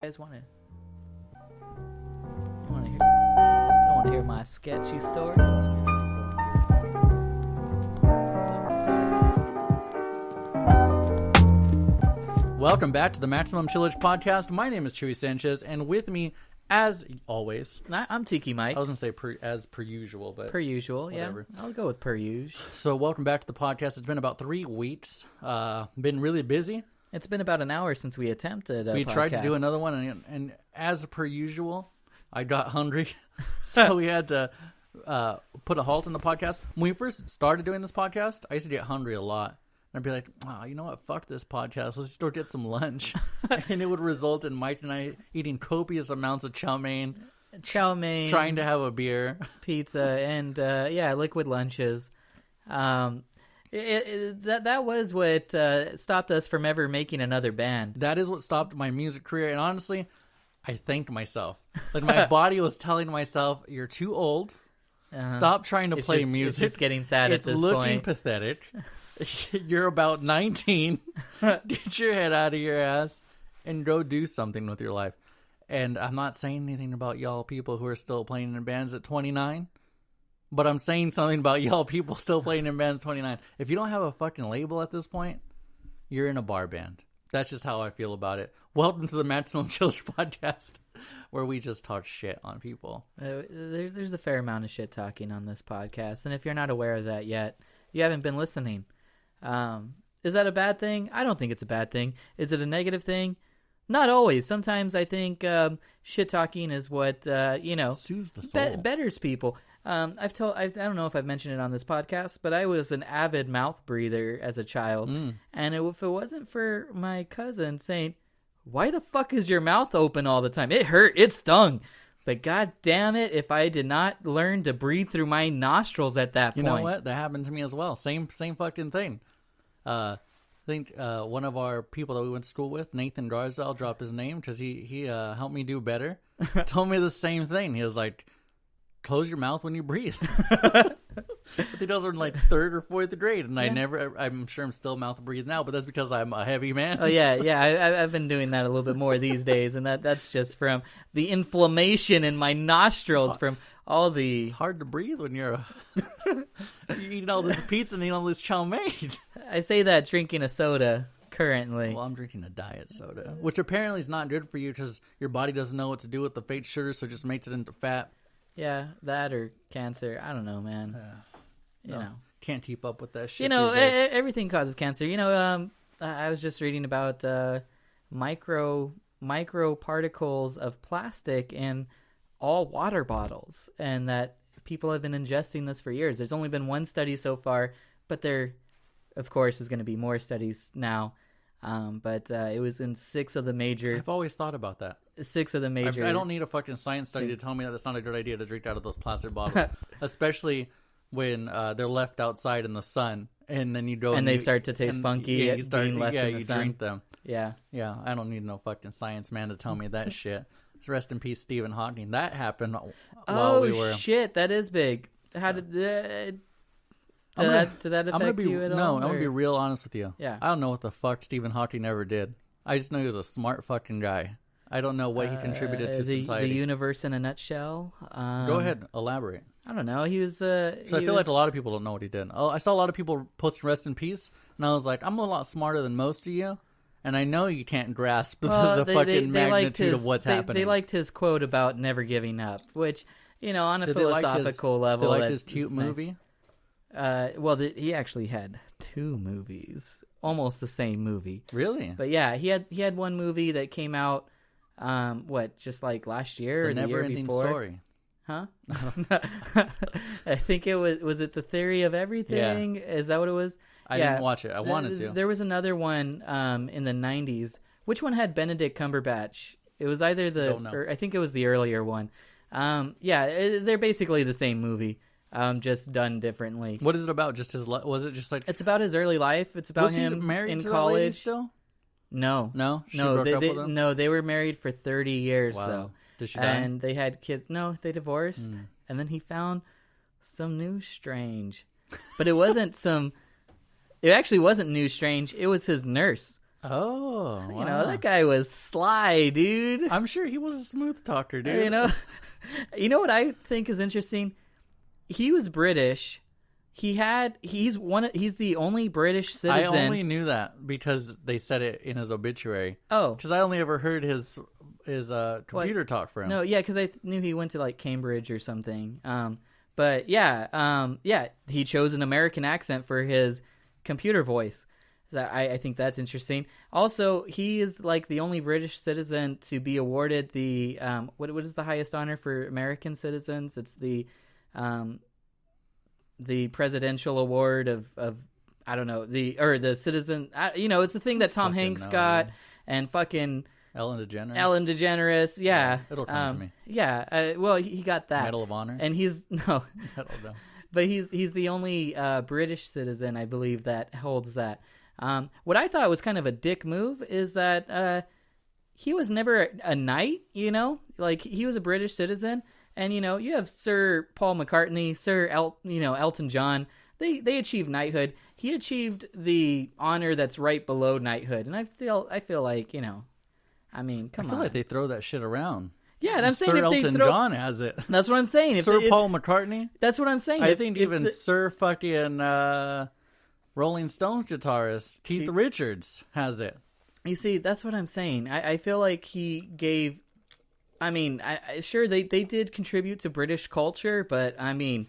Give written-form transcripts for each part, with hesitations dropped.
You guys want to? You want to hear? I don't want to hear my sketchy story. Welcome back to the Maximum Chillage podcast. My name is Chewy Sanchez, and with me, as always, I'm Tiki Mike. I was gonna say as per usual, but per usual, whatever. Yeah. I'll go with per usual. So, welcome back to the podcast. It's been about 3 weeks. Been really busy. It's been about an hour since we attempted a We podcast. tried to do another one, and as per usual, I got hungry, so we had to put a halt in the podcast. When we first started doing this podcast, I used to get hungry a lot. And I'd be like, oh, you know what? Fuck this podcast. Let's just go get some lunch. And it would result in Mike and I eating copious amounts of chow mein, trying to have a beer, pizza, and liquid lunches. That was what stopped us from ever making another band. That is what stopped my music career. And honestly, I thanked myself. Like, my body was telling myself, you're too old. Stop trying to play music. It's just getting sad at this point. It's looking pathetic. You're about 19. Get your head out of your ass and go do something with your life. And I'm not saying anything about y'all people who are still playing in bands at 29. But I'm saying something about y'all people still playing in bands at 29. If you don't have a fucking label at this point, you're in a bar band. That's just how I feel about it. Welcome to the Maximum Chillage podcast, where we just talk shit on people. There's a fair amount of shit talking on this podcast. And if you're not aware of that yet, you haven't been listening. Is that a bad thing? I don't think it's a bad thing. Is it a negative thing? Not always. Sometimes I think shit talking is what soothes the soul. Betters people. I don't know if I've mentioned it on this podcast, but I was an avid mouth breather as a child, and if it wasn't for my cousin saying, "Why the fuck is your mouth open all the time? It hurt. It stung." But god damn it, if I did not learn to breathe through my nostrils at that point. You know what? That happened to me as well. Same fucking thing. I think one of our people that we went to school with, Nathan Garza, I'll drop his name because he helped me do better, told me the same thing. He was like, close your mouth when you breathe. But he does it in like 3rd or 4th grade, and I'm sure I'm still mouth breathe now, but that's because I'm a heavy man. Oh yeah, I've been doing that a little bit more these days, and that's just from the inflammation in my nostrils from all the... It's hard to breathe when you're eating all this pizza and eating all this chow mein. I say that drinking a soda currently. Well, I'm drinking a diet soda, which apparently is not good for you because your body doesn't know what to do with the fake sugar, so it just makes it into fat. Yeah, that or cancer. I don't know, man. You know, can't keep up with that shit. You know, everything causes cancer. You know, I was just reading about micro particles of plastic in all water bottles, and that people have been ingesting this for years. There's only been one study so far, but there, of course, is going to be more studies now. But it was in 6 of the major... I've always thought about that. 6 of the major... I don't need a fucking science study to tell me that it's not a good idea to drink out of those plastic bottles. Especially when they're left outside in the sun, and then you go... And they start to taste funky being left in the sun. Drink them. Yeah. Yeah, I don't need no fucking science man to tell me that shit. Rest in peace, Stephen Hawking. That happened while we were... Oh, shit, that is big. How did... Did that affect you at all? No, I'm going to be real honest with you. Yeah. I don't know what the fuck Stephen Hawking ever did. I just know he was a smart fucking guy. I don't know what he contributed to society. The universe in a nutshell. Go ahead, elaborate. I don't know. He was... I feel like a lot of people don't know what he did. I saw a lot of people posting rest in peace, and I was like, I'm a lot smarter than most of you, and I know you can't grasp the fucking magnitude of what's happening. They liked his quote about never giving up, which, you know, on a philosophical level... They liked his cute movie? Nice. He actually had 2 movies, almost the same movie. Really? But yeah, he had one movie that came out, just like last year or the year before. Story. Huh? I think it was it The Theory of Everything? Yeah. Is that what it was? I didn't watch it. I wanted to. There was another one in the 90s. Which one had Benedict Cumberbatch? It was either I think it was the earlier one. They're basically the same movie. Just done differently. What is it about? Just his? Was it just like? It's about his early life. It's about him married in to college. That lady still? No. She broke up with him? No, they were married for 30 years. Wow. So. Did she die? And they had kids. No, they divorced. And then he found some new strange, but it wasn't some. It actually wasn't new strange. It was his nurse. Oh, wow. You know, that guy was sly, dude. I'm sure he was a smooth talker, dude. You know what I think is interesting? He was British. He's the only British citizen. I only knew that because they said it in his obituary. Oh, because I only ever heard his computer talk for him. No, yeah, because I knew he went to like Cambridge or something. But yeah, he chose an American accent for his computer voice. So I think that's interesting. Also, he is like the only British citizen to be awarded the what is the highest honor for American citizens? It's the Presidential Award of I don't know, the citizen. It's the thing that Tom Hanks got and fucking Ellen DeGeneres. Yeah, it'll come to me. Yeah, well, he got that Medal of Honor, and he's no. I don't know. But he's the only British citizen, I believe, that holds that. What I thought was kind of a dick move is that he was never a knight, like he was a British citizen, and you have Sir Paul McCartney, Sir Elton John. They achieved knighthood. He achieved the honor that's right below knighthood, and I feel like I mean, come on. I feel like they throw that shit around. Yeah, and I'm saying Sir if Elton they throw, John has it. That's what I'm saying. Sir Paul McCartney. That's what I'm saying. I think even Sir fucking Rolling Stones guitarist Keith Richards has it. You see, that's what I'm saying. I feel like he gave. I mean, sure they did contribute to British culture, but I mean,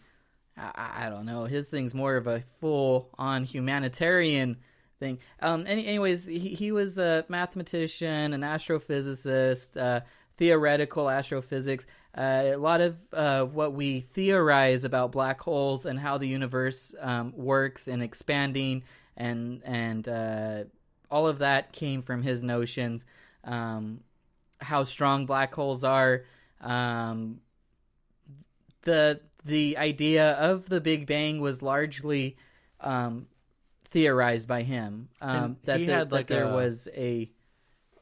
I don't know. His thing's more of a full-on humanitarian thing. Anyways, he was a mathematician, an astrophysicist, theoretical astrophysics. A lot of what we theorize about black holes and how the universe works and expanding and all of that came from his notions. How strong black holes are. The idea of the Big Bang was largely theorized by him. There was a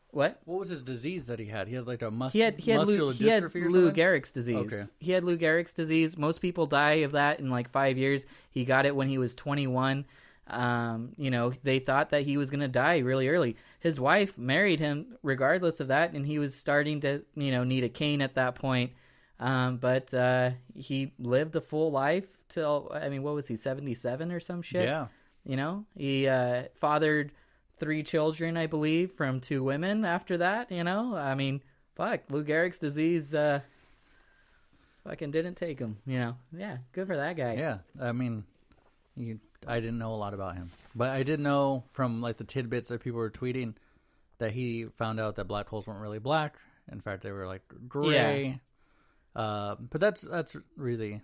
what? What was his disease that he had? He had like a muscular dystrophy or Lou Gehrig's disease. Okay. He had Lou Gehrig's disease. Most people die of that in like 5 years. He got it when he was 21. They thought that he was going to die really early. His wife married him regardless of that, and he was starting to, need a cane at that point. But he lived a full life till, what was he, 77 or some shit? Yeah. He fathered 3 children, I believe, from 2 women after that, fuck, Lou Gehrig's disease fucking didn't take him, Yeah, good for that guy. Yeah, I didn't know a lot about him. But I did know from like the tidbits that people were tweeting that he found out that black holes weren't really black. In fact, they were like gray. Yeah. But that's really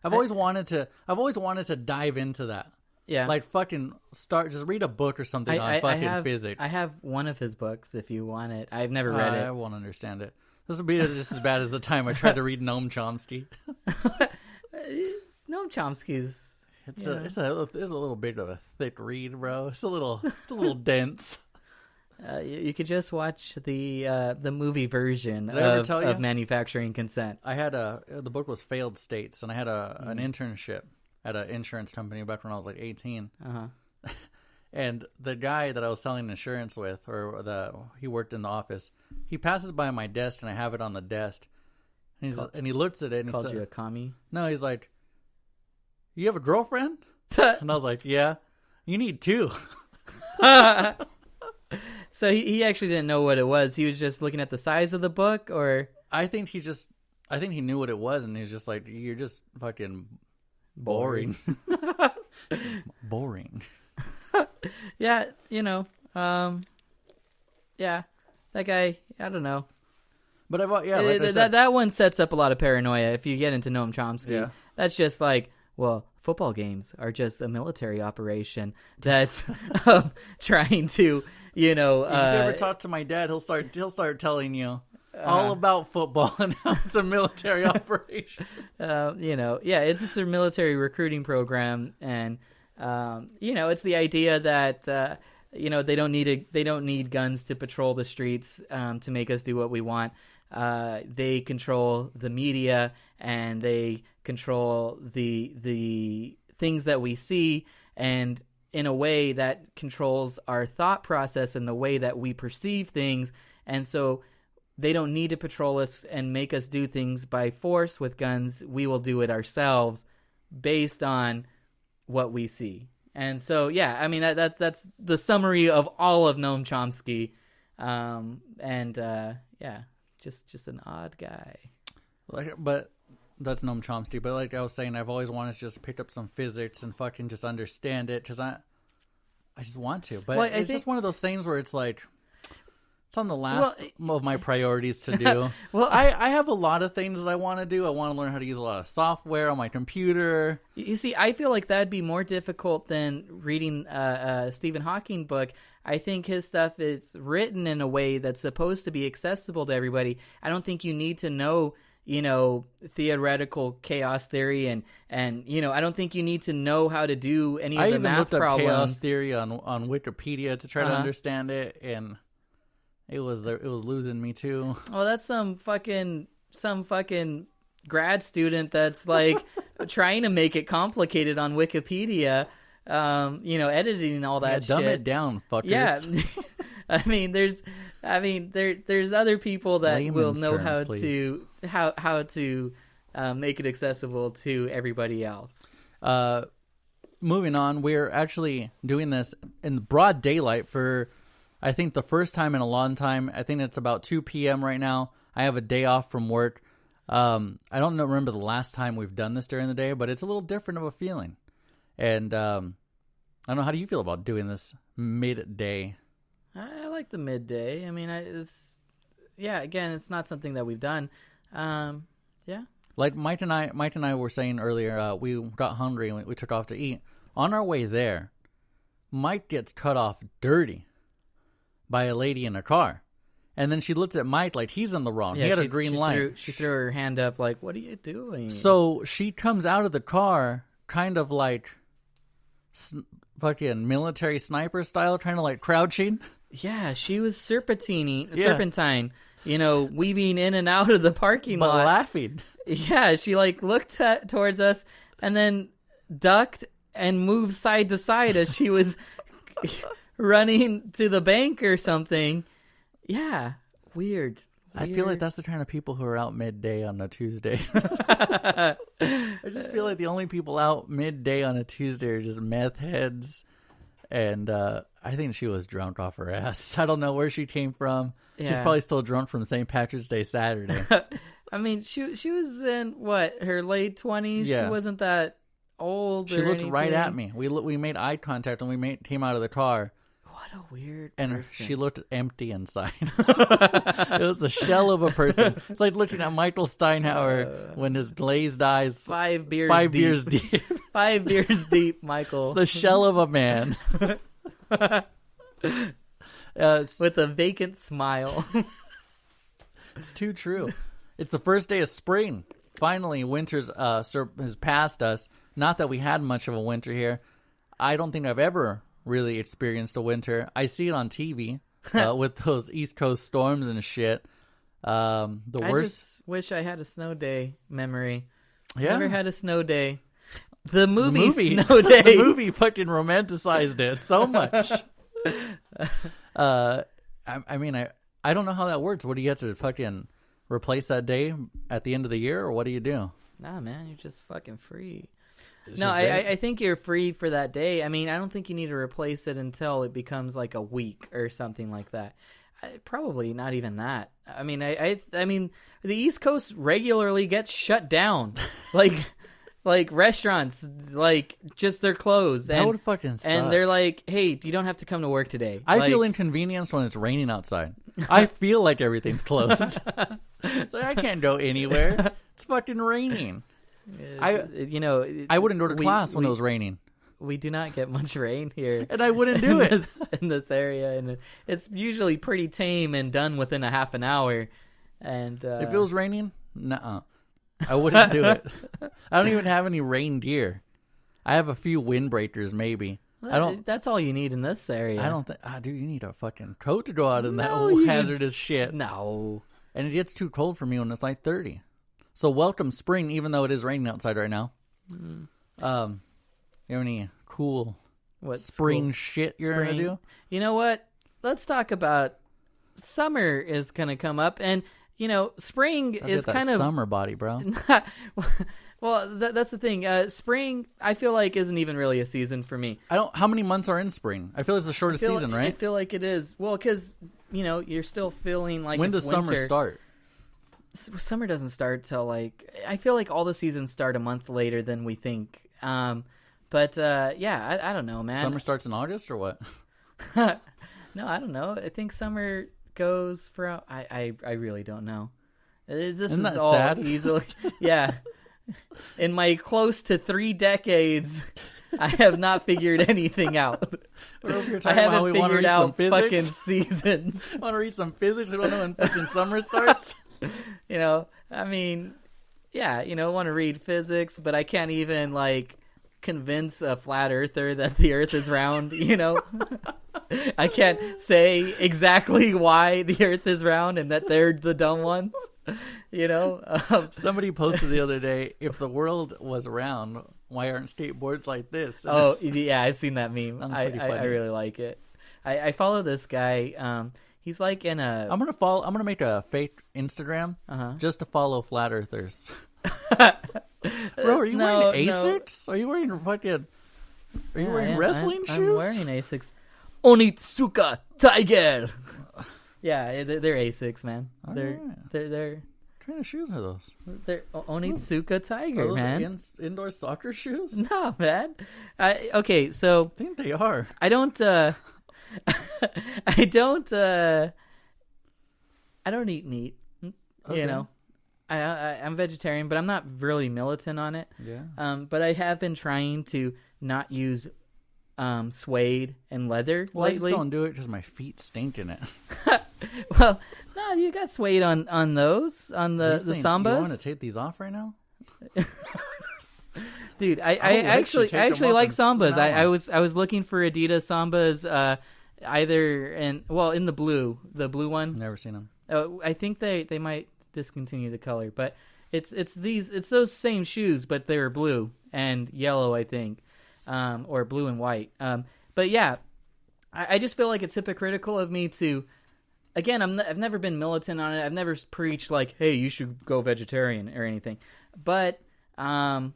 I've always wanted to dive into that. Yeah. Like fucking just read a book or something on physics. I have one of his books if you want it. I've never read it. I won't understand it. This will be just as bad as the time I tried to read Noam Chomsky. Noam Chomsky's it's a little bit of a thick read, bro. It's a little dense. You could just watch the movie version of Manufacturing Consent. I had the book was Failed States, and I had an internship at an insurance company back when I was like 18. Uh-huh. And the guy that I was selling insurance with, he worked in the office. He passes by my desk, and I have it on the desk. And he looks at it, and he said, you a commie? No, he's like, "You have a girlfriend?" And I was like, "Yeah." "You need 2." So he actually didn't know what it was. He was just looking at the size of the book, or I think he knew what it was, and he's just like, "You're just fucking boring." Boring. Yeah, yeah, that guy. I don't know. But that one sets up a lot of paranoia. If you get into Noam Chomsky, yeah. That's just like, well, football games are just a military operation that's trying to. If you ever talk to my dad, he'll start telling you all about football and how it's a military operation. It's a military recruiting program, and it's the idea that they don't need guns to patrol the streets to make us do what we want. They control the media, and they control the things that we see, and in a way that controls our thought process and the way that we perceive things. And so they don't need to patrol us and make us do things by force with guns. We will do it ourselves based on what we see. And so, yeah, I mean, that's the summary of all of Noam Chomsky. Yeah, just an odd guy. But that's Noam Chomsky. But like I was saying, I've always wanted to just pick up some physics and fucking just understand it because I just want to. But it's just one of those things where it's like, it's on the last of my priorities to do. Well, I have a lot of things that I want to do. I want to learn how to use a lot of software on my computer. You see, I feel like that'd be more difficult than reading a Stephen Hawking book. I think his stuff is written in a way that's supposed to be accessible to everybody. I don't think you need to know, theoretical chaos theory and I don't think you need to know how to do any of the math problems. I even looked up chaos theory on Wikipedia to try to understand it, and it was losing me too. Oh, that's some fucking grad student that's like trying to make it complicated on Wikipedia. Editing all that shit. Dumb it down, fuckers. Yeah. there's other people that will know how to make it accessible to everybody else. Moving on, we're actually doing this in broad daylight for, I think, the first time in a long time. I think it's about 2 p.m. right now. I have a day off from work. I don't remember the last time we've done this during the day, but it's a little different of a feeling. And I don't know, how do you feel about doing this midday? I like the midday. I mean, again, it's not something that we've done. Yeah. Like Mike and I were saying earlier, we got hungry and we took off to eat. On our way there, Mike gets cut off dirty by a lady in a car. And then she looks at Mike like he's in the wrong. Yeah, he had a green light. She threw her hand up like, what are you doing? So she comes out of the car kind of like fucking military sniper style, trying to like crouching. Yeah, she was serpentine, weaving in and out of the parking lot. But laughing. Yeah, she like looked towards us and then ducked and moved side to side as she was running to the bank or something. Yeah, weird. I feel like that's the kind of people who are out midday on a Tuesday. I just feel like the only people out midday on a Tuesday are just meth heads. And I think she was drunk off her ass. I don't know where she came from. Yeah. She's probably still drunk from St. Patrick's Day Saturday. I mean, she was in, her late 20s? Yeah. She wasn't that old She looked right at me. We made eye contact and we came out of the car. What a weird and person. She looked empty inside. It was the shell of a person. It's like looking at Michael Steinhauer when his glazed eyes. 5 beers deep. 5 beers deep, Michael. It's the shell of a man. With a vacant smile. It's too true. It's the first day of spring. Finally, winter's has passed us. Not that we had much of a winter here. I don't think I've ever really experienced a winter. I see it on TV with those East Coast storms and shit. I just wish I had a snow day memory. Yeah. Never had a snow day. The movie Snow Day. The movie fucking romanticized it so much. I don't know how that works. What do you have to fucking replace that day at the end of the year, or what do you do? Nah, man, you're just fucking free. I think you're free for that day. I mean, I don't think you need to replace it until it becomes like a week or something like that. Probably not even that. I mean, I mean, the East Coast regularly gets shut down, like restaurants, like just they're closed. That would fucking suck. And they're like, hey, you don't have to come to work today. I feel inconvenienced when it's raining outside. I feel like everything's closed. It's like I can't go anywhere. It's fucking raining. I wouldn't go to class when it was raining. We do not get much rain here, and I wouldn't do it in this area, and it's usually pretty tame and done within a half an hour. And if it was raining, nuh-uh. I wouldn't do it. I don't even have any rain gear. I have a few windbreakers, maybe. That's all you need in this area. I don't think. Dude, you need a fucking coat to go out in that hazardous shit. No, and it gets too cold for me when it's like 30. So welcome spring, even though it is raining outside right now. You have any cool what spring shit you're going to do? You know what? Let's talk about summer is going to come up, and spring is kind of summer body, bro. Well, that's the thing. Spring, I feel like, isn't even really a season for me. How many months are in spring? I feel it's the shortest season, right? I feel like it is. Well, because you're still feeling like when it's does summer start? Summer doesn't start till I feel like all the seasons start a month later than we think. But I don't know, man. Summer starts in August or what? No, I don't know. I think summer goes for. I really don't know. Isn't that all sad? Easily. Yeah. In my close to 3 decades, I have not figured anything out. I haven't figured out fucking seasons. Want to read some physics? I don't know when fucking summer starts. I mean, yeah, want to read physics, but I can't even convince a flat earther that the Earth is round. I can't say exactly why the Earth is round and that they're the dumb ones. Somebody posted the other day, if the world was round, why aren't skateboards like this? And yeah, I've seen that meme. I really like it. I follow this guy. He's in a. I'm gonna make a fake Instagram just to follow flat earthers. Bro, are you wearing Asics? No. Are you wearing fucking? Are you wearing wrestling shoes? I'm wearing Asics. Onitsuka Tiger. Yeah, they're Asics, man. They're What kind of shoes are those? They're Onitsuka Tiger, those man. Indoor soccer shoes? No, man. Okay, so I think they are. I don't eat meat. Okay. I'm vegetarian, but I'm not really militant on it. Yeah. But I have been trying to not use suede and leather lately. I just don't do it because my feet stink in it. Well, no, you got suede on those, on the Sambas. You want to take these off right now? Dude, I actually like Sambas. I was looking for Adidas Sambas, either in the blue one. Never seen them. I think they might discontinue the color, but it's those same shoes, but they're blue and yellow, I think, or blue and white. But yeah, I just feel like it's hypocritical of me to. Again, I've never been militant on it. I've never preached hey, you should go vegetarian or anything. But I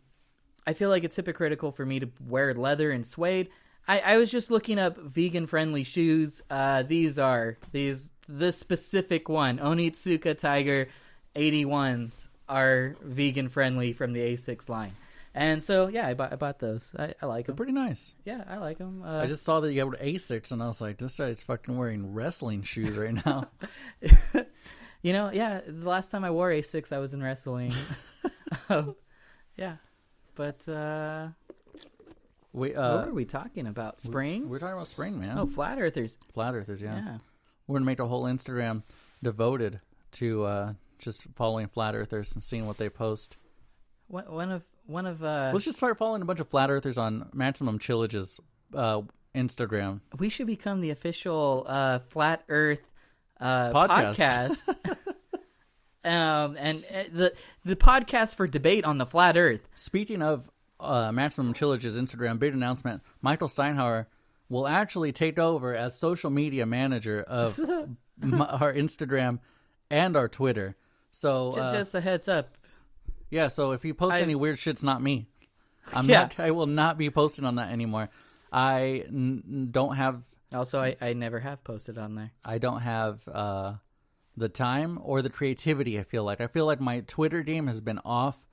feel like it's hypocritical for me to wear leather and suede. I was just looking up vegan-friendly shoes. This specific one, Onitsuka Tiger 81s, are vegan-friendly from the A6 line. And so, yeah, I bought those. I like them. They're pretty nice. Yeah, I like them. I just saw that you got Asics, and I was like, this guy's fucking wearing wrestling shoes right now. Yeah, the last time I wore Asics, I was in wrestling. Yeah. But, what were we talking about? Spring? We're talking about spring, man. Oh, flat earthers. Flat earthers, yeah. We're going to make a whole Instagram devoted to just following flat earthers and seeing what they post. One of let's just start following a bunch of flat earthers on Maximum Chillage's Instagram. We should become the official flat Earth podcast. And the podcast for debate on the flat Earth. Speaking of Maximum Chillage's Instagram, big announcement: Michael Steinhauer will actually take over as social media manager of our Instagram and our Twitter. So just a heads up. Yeah, so if you post any weird shit, it's not me. I will not be posting on that anymore. I don't have... Also, I never have posted on there. I don't have the time or the creativity, I feel like. I feel like my Twitter game has been off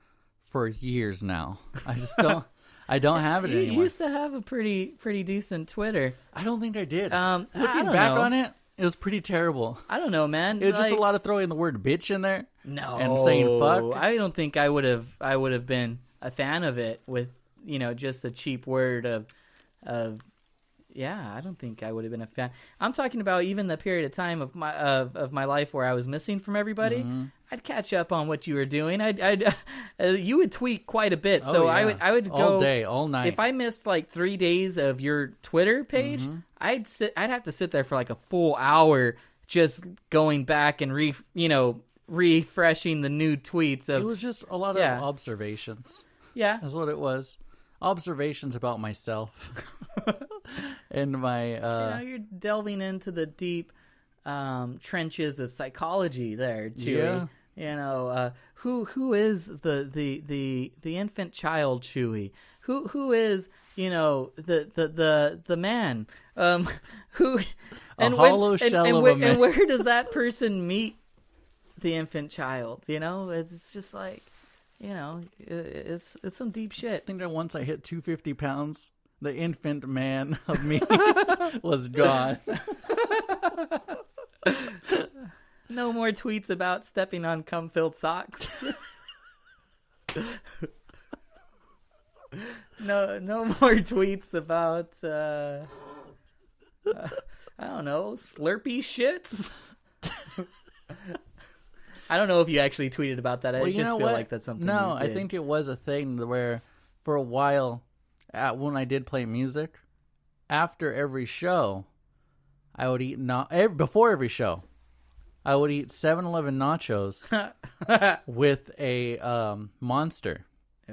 for years now. I just don't... I don't have it anymore. You used to have a pretty decent Twitter. I don't think I did. Looking back on it, it was pretty terrible. I don't know, man. It was just a lot of throwing the word bitch in there. No. And saying fuck. I don't think I would have been a fan of it with, just a cheap word of I don't think I would have been a fan. I'm talking about even the period of time of my life where I was missing from everybody. Mm-hmm. I'd catch up on what you were doing. You would tweet quite a bit. So yeah. I would go all day, all night. If I missed 3 days of your Twitter page, mm-hmm. I'd have to sit there for a full hour just going back and refreshing the new tweets. It was just a lot of observations. Yeah, that's what it was. observations about myself and my. You're delving into the deep trenches of psychology there, Chewie. Yeah. Who is the infant child Chewie? Who is the man? Who and hollow shell of a man. And where does that person meet the infant child? It's just like, it's some deep shit. I think that once I hit 250 pounds, the infant man of me was gone. No more tweets about stepping on cum-filled socks. No more tweets about I don't know, Slurpee shits. I don't know if you actually tweeted about that. I just feel like that's something. No, you did. I think it was a thing where, for a while, when I did play music, after every show, I would eat before every show, I would eat 7-Eleven nachos with a Monster.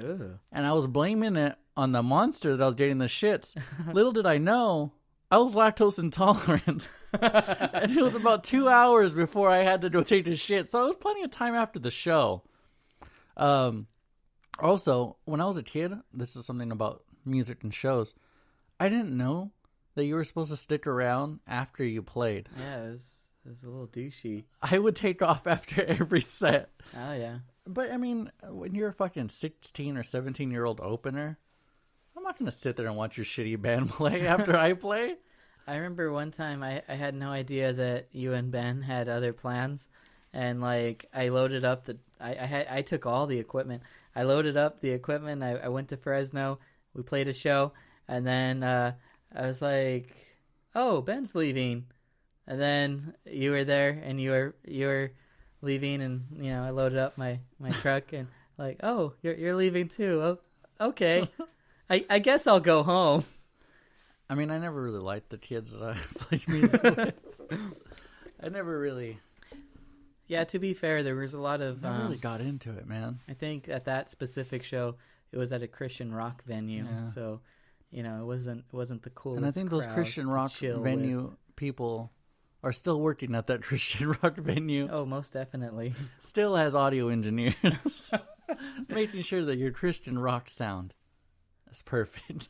Ooh. And I was blaming it on the Monster that I was getting the shits. Little did I know, I was lactose intolerant. And it was about 2 hours before I had to go take a shit. So it was plenty of time after the show. Also, when I was a kid, this is something about music and shows, I didn't know that you were supposed to stick around after you played. Yeah, it was a little douchey. I would take off after every set. Oh, yeah. But, I mean, when you're a fucking 16 or 17-year-old opener, I'm not going to sit there and watch your shitty band play after I play. I remember one time I had no idea that you and Ben had other plans. And, like, I loaded up I took all the equipment. I loaded up the equipment. I went to Fresno. We played a show. And then I was like, oh, Ben's leaving. And then you were there, and you were leaving, and I loaded up my truck, and like, oh, you're leaving too. Oh, okay, I guess I'll go home. I mean, I never really liked the kids that I played music with. I never really. Yeah, to be fair, there was a lot of. I really got into it, man. I think at that specific show, it was at a Christian rock venue, so it wasn't the coolest. And I think those Christian rock venue people are still working at that Christian rock venue. Oh, most definitely. Still has audio engineers making sure that your Christian rock sound is perfect.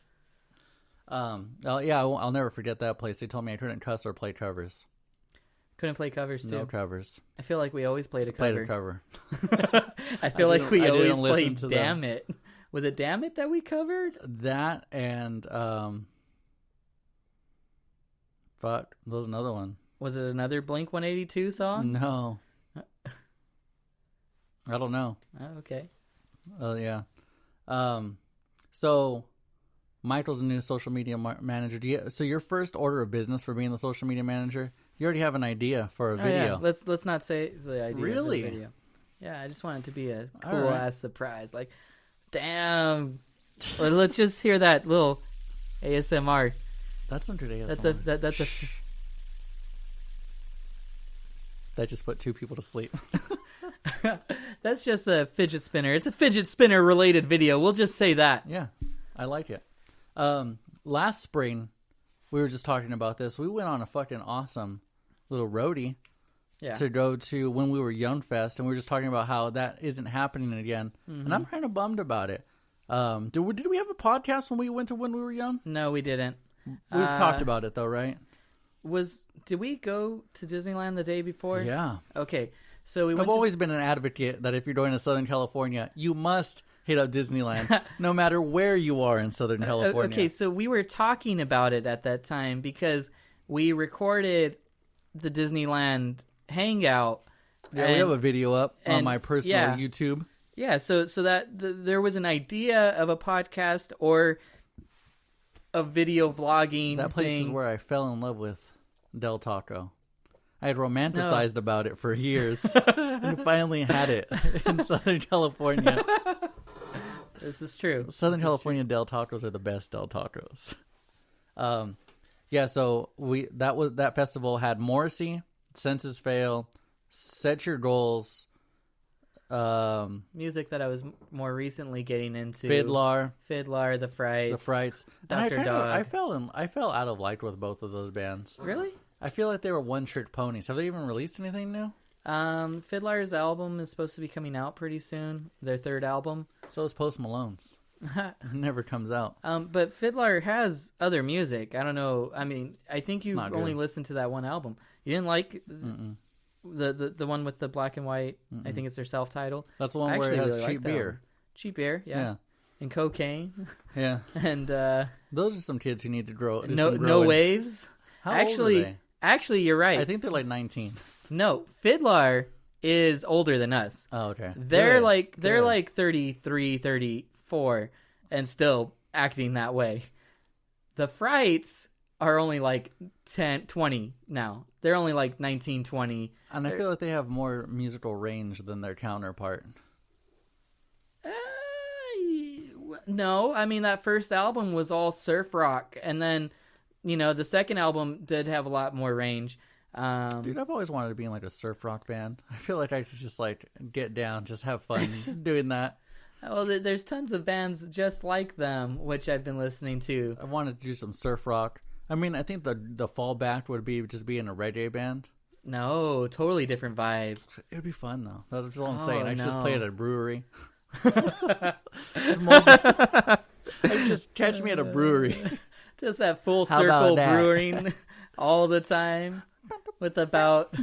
I'll never forget that place. They told me I couldn't cuss or play covers. Couldn't play covers too. No covers. I feel like we always played a cover. Played a cover. I feel like we always played "Damn them. It." Was it "Damn It" that we covered? That and fuck, there was another one. Was it another Blink-182 song? No. I don't know. Oh, okay. Oh, yeah. So, Michael's a new social media manager. So your first order of business for being the social media manager, you already have an idea for a video. Yeah. Let's not say the idea. Really? Of the video. Yeah, I just want it to be a cool ass surprise. Like, damn. Let's just hear that little ASMR. That's some good ASMR. That's a. That just put two people to sleep. That's just a fidget spinner. It's a fidget spinner related video. We'll just say that. Yeah, I like it. Last spring, we were just talking about this. We went on a fucking awesome little roadie to go to When We Were Young Fest, and we were just talking about how that isn't happening again. Mm-hmm. And I'm kind of bummed about it. Did we have a podcast when we went to When We Were Young? No, we didn't. We've talked about it though, right? Did we go to Disneyland the day before? Yeah. Okay. So I've always been an advocate that if you're going to Southern California, you must hit up Disneyland, no matter where you are in Southern California. Okay, so we were talking about it at that time because we recorded the Disneyland hangout. Yeah, we have a video up on my personal YouTube. Yeah, so that there was an idea of a podcast or a video vlogging. That place thing. is where I fell in love with Del Taco. I had romanticized about it for years and finally had it in Southern California. This is true. Southern California Del Tacos are the best Del Tacos. So that festival had Morrissey, Census Fail, Set Your Goals, Music that I was more recently getting into. Fiddler, The Frights. And Dr. Dog. I fell out of like with both of those bands. Really? I feel like they were one-trick ponies. Have they even released anything new? Fiddler's album is supposed to be coming out pretty soon. Their third album. So is Post Malone's. It never comes out. But Fiddler has other music. I don't know. I mean, I think you only good. listened to that one album. You didn't like the one with the black and white. I think it's their self-titled. That's the one where it has cheap beer. Cheap beer, yeah. And cocaine. Yeah. And those are some kids who need to grow. No waves. How old are they? Actually, you're right. I think they're like 19. No, Fiddler is older than us. Oh, okay. They're like 33, 34 and still acting that way. The Frights are only like 10, 20 now. They're only like 19, 20. And I feel like they have more musical range than their counterpart. No, I mean that first album was all surf rock, and then the second album did have a lot more range. Dude, I've always wanted to be in like a surf rock band. I feel like I could just like get down, just have fun doing that. Well, there's tons of bands just like them, which I've been listening to. I wanted to do some surf rock. I mean, I think the fallback would be just being a reggae band. No, totally different vibe. It would be fun though. That's all I'm saying. I just no. play at a brewery. Just catch me at a brewery. Just have full circle brewing all the time with about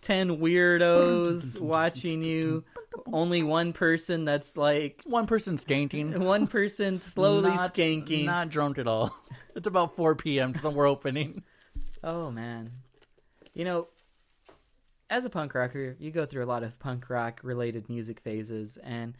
10 weirdos watching you. Only one person that's like... One person skanking. One person slowly skanking. Not drunk at all. It's about 4 p.m. so we're opening. Oh, man. As a punk rocker, you go through a lot of punk rock related music phases, and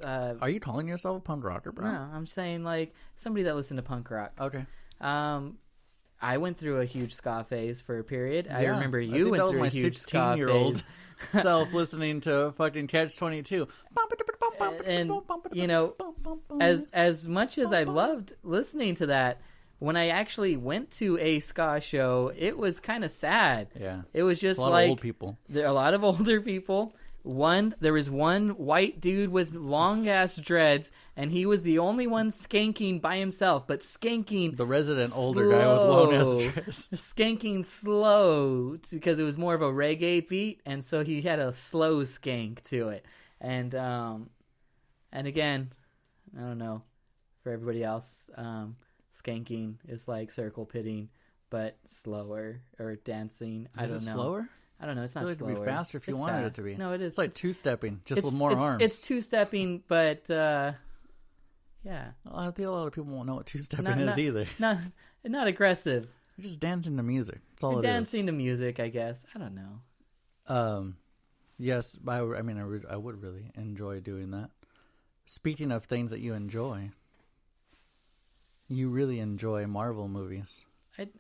are you calling yourself a punk rocker, bro? No, I'm saying like somebody that listened to punk rock. Okay. I went through a huge ska phase for a period. I remember you went through a huge ska 16-year-old self listening to fucking Catch-22. And as much as I loved listening to that, when I actually went to a ska show, it was kind of sad. Yeah. It was just a lot like of old people. There are a lot of older people. There was one white dude with long ass dreads, and he was the only one skanking by himself, but skanking the resident older guy with long ass dreads. Skanking slow because it was more of a reggae beat, and so he had a slow skank to it. And again, I don't know, for everybody else, skanking is like circle pitting, but slower, or dancing. I don't know. Slower? I don't know. It's not slower. It could be faster if you wanted it to be. No, it is. It's like two-stepping, just with more arms. It's two-stepping, but yeah. I think a lot of people won't know what two-stepping is either. Not aggressive. You're just dancing to music. That's all it is. Dancing to music, I guess. I don't know. Yes, I would really enjoy doing that. Speaking of things that you enjoy, you really enjoy Marvel movies.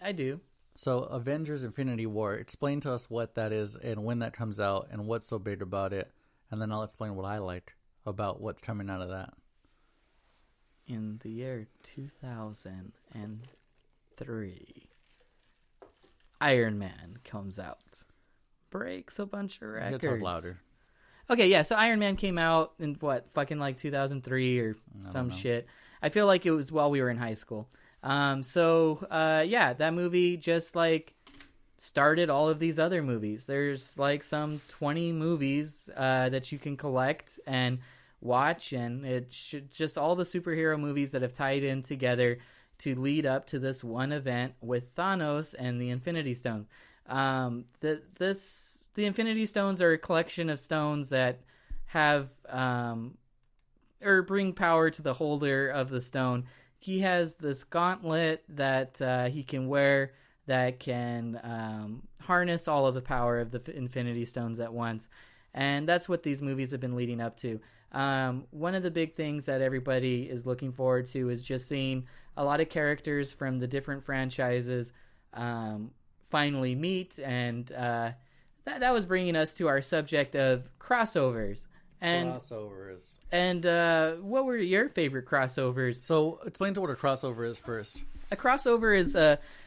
I do. So, Avengers Infinity War, explain to us what that is and when that comes out and what's so big about it, and then I'll explain what I like about what's coming out of that. In the year 2003, Iron Man comes out. Breaks a bunch of records. You gotta talk louder. Okay, yeah, so Iron Man came out in fucking like 2003 or some shit. I feel like it was while we were in high school. That movie just like started all of these other movies. There's like some 20 movies that you can collect and watch, and it's just all the superhero movies that have tied in together to lead up to this one event with Thanos and the Infinity Stones. The Infinity Stones are a collection of stones that have or bring power to the holder of the stone. He has this gauntlet that he can wear that can harness all of the power of the Infinity Stones at once. And that's what these movies have been leading up to. One of the big things that everybody is looking forward to is just seeing a lot of characters from the different franchises finally meet. And that was bringing us to our subject of crossovers. And what were your favorite crossovers? So explain to what a crossover is first. A crossover is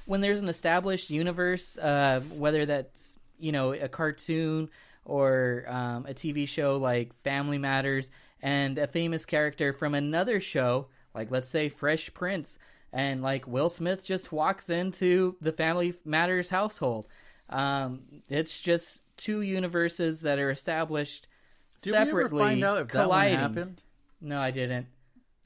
when there's an established universe, whether that's a cartoon or a TV show like Family Matters, and a famous character from another show, like let's say Fresh Prince, and like Will Smith just walks into the Family Matters household. It's just two universes that are established separately. Did we ever find out if colliding. that one happened? No, I didn't.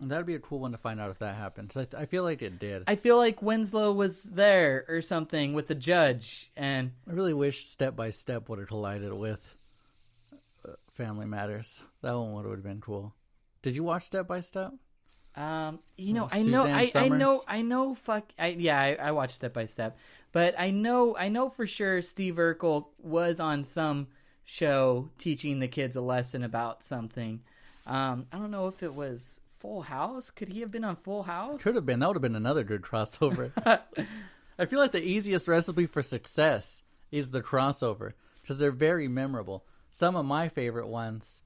That'd be a cool one to find out if that happened. I feel like it did. I feel like Winslow was there or something with the judge, and I really wish Step by Step would have collided with Family Matters. That one would have been cool. Did you watch Step by Step? I watched Step by Step, but I know for sure Steve Urkel was on some show teaching the kids a lesson about something. I don't know if it was Full House. Could he have been on Full House? Could have been. That would have been another good crossover. I feel like the easiest recipe for success is the crossover because they're very memorable. Some of my favorite ones,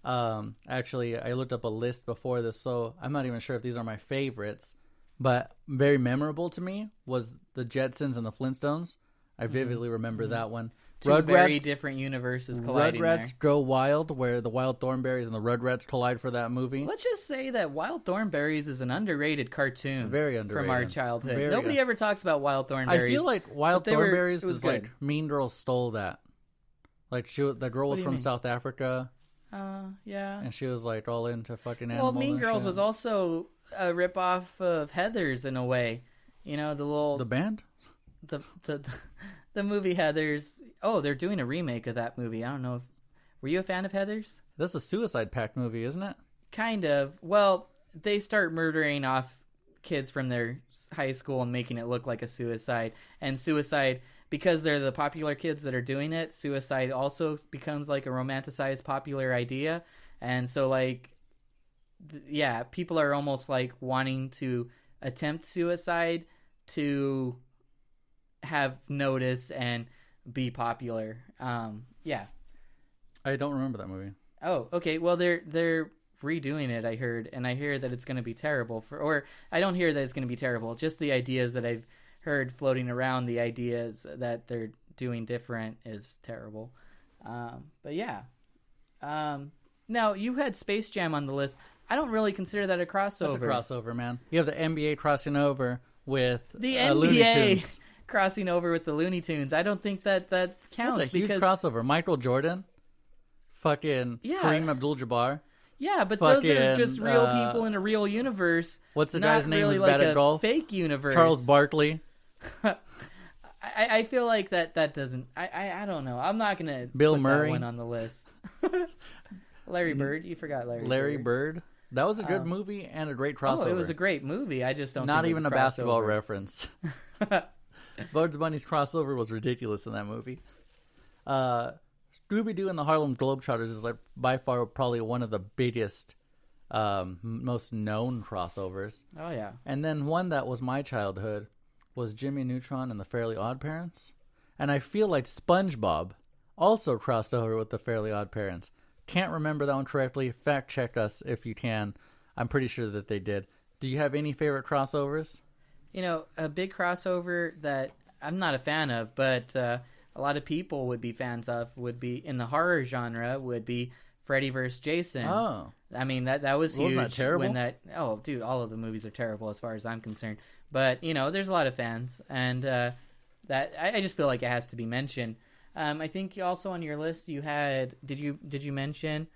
actually, I looked up a list before this, so I'm not even sure if these are my favorites, but very memorable to me was the Jetsons and the Flintstones. I vividly remember that one. Two very different universes colliding Rugrats there. Go Wild, where the Wild Thornberrys and the Rugrats collide for that movie. Let's just say that Wild Thornberries is an underrated cartoon. Very underrated. From our childhood. Nobody ever talks about Wild Thornberries. I feel like Wild Thornberries is good. like Mean Girl stole that. Like the girl was from South Africa. Yeah. And she was like all into fucking animals. Well, Mean Girls was also a ripoff of Heathers in a way. You know, the band? The movie Heathers. Oh, they're doing a remake of that movie. I don't know if... Were you a fan of Heathers? That's a Suicide Pact movie, isn't it? Kind of. Well, they start murdering off kids from their high school and making it look like a suicide. And suicide, because they're the popular kids that are doing it, suicide also becomes like a romanticized popular idea. And so like, people are almost like wanting to attempt suicide to have notice and be popular. I don't remember that movie. Oh, okay. Well, they're redoing it, I heard, and I hear that it's going to be terrible. Or I don't hear that it's going to be terrible. Just the ideas that I've heard floating around, the ideas that they're doing different is terrible. But yeah. Now, you had Space Jam on the list. I don't really consider that a crossover. That's a crossover, man. You have the NBA crossing over with the NBA Looney Tunes. Crossing over with the Looney Tunes. I don't think that counts. That's a huge crossover. Michael Jordan, fucking Kareem Abdul-Jabbar. Yeah, but those are just real people in a real universe. What's the guy's name who's like bad at golf? Fake universe. Charles Barkley. I feel like that doesn't. I don't know. I'm not gonna Bill put Murray that one on the list. Larry Bird. You forgot Larry Bird. That was a good movie and a great crossover. Oh, it was a great movie. I just don't. Not think even a basketball reference. Bugs Bunny's crossover was ridiculous in that movie. Scooby-Doo and the Harlem Globetrotters is like by far probably one of the biggest, most known crossovers. Oh yeah. And then one that was my childhood was Jimmy Neutron and the Fairly Odd Parents. And I feel like SpongeBob also crossed over with the Fairly Odd Parents. Can't remember that one correctly. Fact check us if you can. I'm pretty sure that they did. Do you have any favorite crossovers? You know, a big crossover that I'm not a fan of, but a lot of people would be fans of, would be in the horror genre, would be Freddy vs. Jason. Oh. I mean, that was huge. Wasn't that terrible? Oh, dude, all of the movies are terrible as far as I'm concerned. But, you know, there's a lot of fans, and that I just feel like it has to be mentioned. I think also on your list you had, did you mention